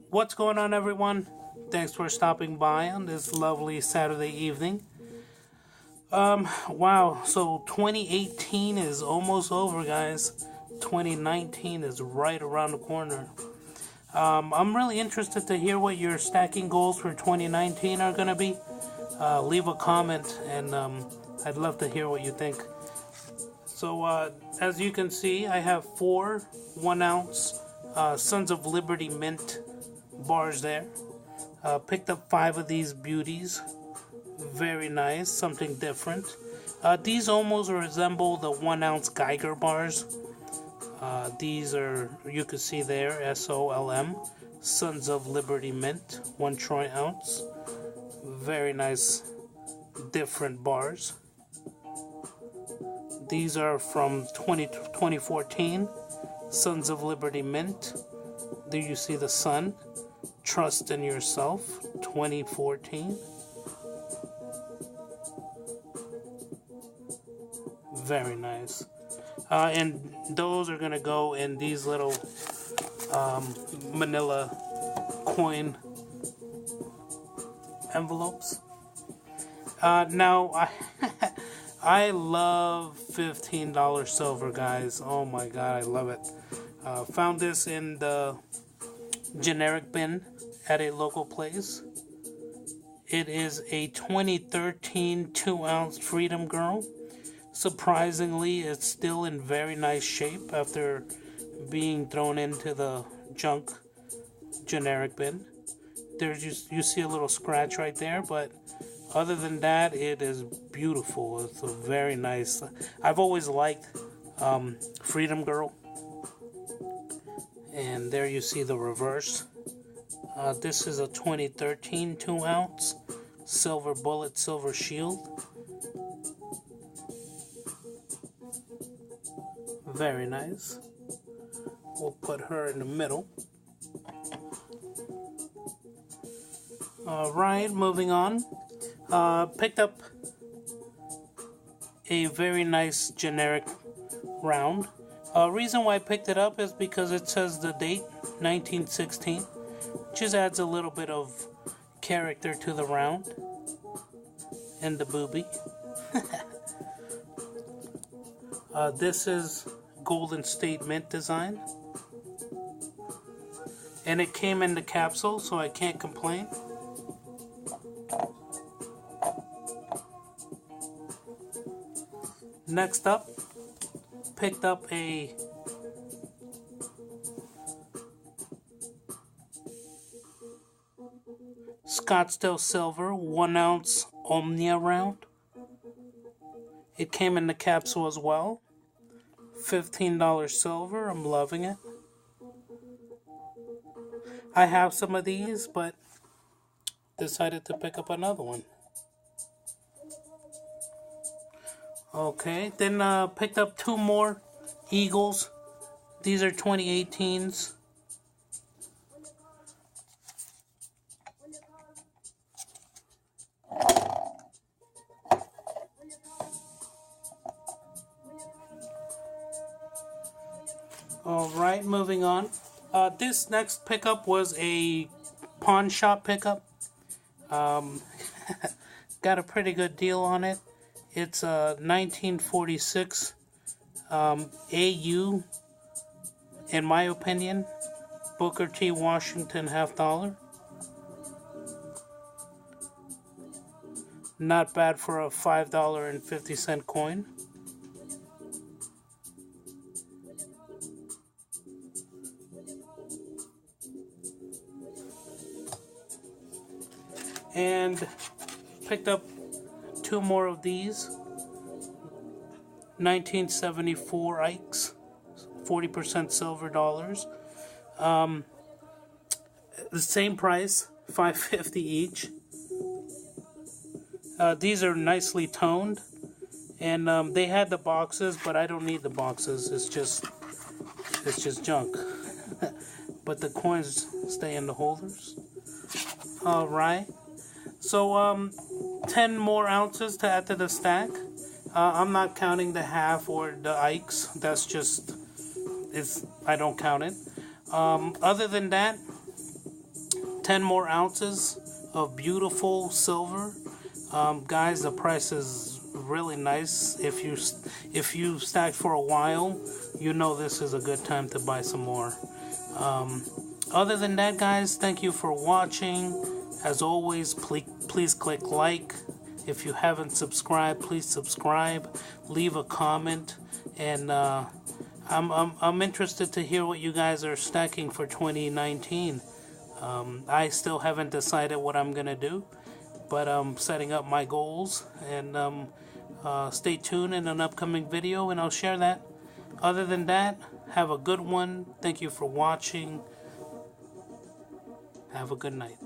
What's going on, everyone? Thanks for stopping by on this lovely Saturday evening. Wow, so 2018 is almost over, guys. 2019 is right around the corner. I'm really interested to hear what your stacking goals for 2019 are going to be. Leave a comment, and I'd love to hear what you think. So, as you can see, I have 4 1-ounce Sons of Liberty Mint bars there. Picked up 5 of these beauties. Very nice, something different. These almost resemble the 1-ounce Geiger bars. These are, you can see there, SOLM, Sons of Liberty Mint, 1 troy ounce. Very nice, different bars. These are from 2014, Sons of Liberty Mint. There you see the sun. Trust in Yourself, 2014. Very nice. And those are going to go in these little manila coin envelopes. Now, I love $15 silver, guys. Oh my god, I love it. Found this in the generic bin at a local place. It is a 2013 2-ounce Freedom Girl. Surprisingly, it's still in very nice shape after being thrown into the junk generic bin. There's you see a little scratch right there, but other than that, it is beautiful. It's a very nice. I've always liked Freedom Girl. And there you see the reverse. This is a 2013 2-ounce Silver Bullet, Silver Shield. Very nice. We'll put her in the middle. Alright, moving on. Picked up a very nice generic round. Reason why I picked it up is because it says the date, 1916. Just adds a little bit of character to the round. And the booby. This is Golden State Mint design. And it came in the capsule, so I can't complain. Next up, picked up a Scottsdale Silver 1-ounce Omnia round. It came in the capsule as well. $15 silver. I'm loving it. I have some of these, but decided to pick up another one. Okay, then picked up 2 more Eagles. These are 2018s. Alright, moving on. This next pickup was a pawn shop pickup. Got a pretty good deal on it. It's a 1946 AU, in my opinion, Booker T. Washington $50. Not bad for a $5.50 coin. And picked up 2 more of these 1974 Ikes, 40% silver dollars. The same price, $5.50 each. These are nicely toned, and they had the boxes, but I don't need the boxes. It's just junk. But the coins stay in the holders. All right. So 10 more ounces to add to the stack. I'm not counting the half or the Ikes. That's just, I don't count it. Other than that, 10 more ounces of beautiful silver. Guys, the price is really nice. If you stacked for a while, you know this is a good time to buy some more. Other than that, guys, thank you for watching. As always, please click like. If you haven't subscribed, please subscribe. Leave a comment, and I'm interested to hear what you guys are stacking for 2019. I still haven't decided what I'm gonna do, but I'm setting up my goals, and stay tuned in an upcoming video, and I'll share that. Other than that, have a good one. Thank you for watching. Have a good night.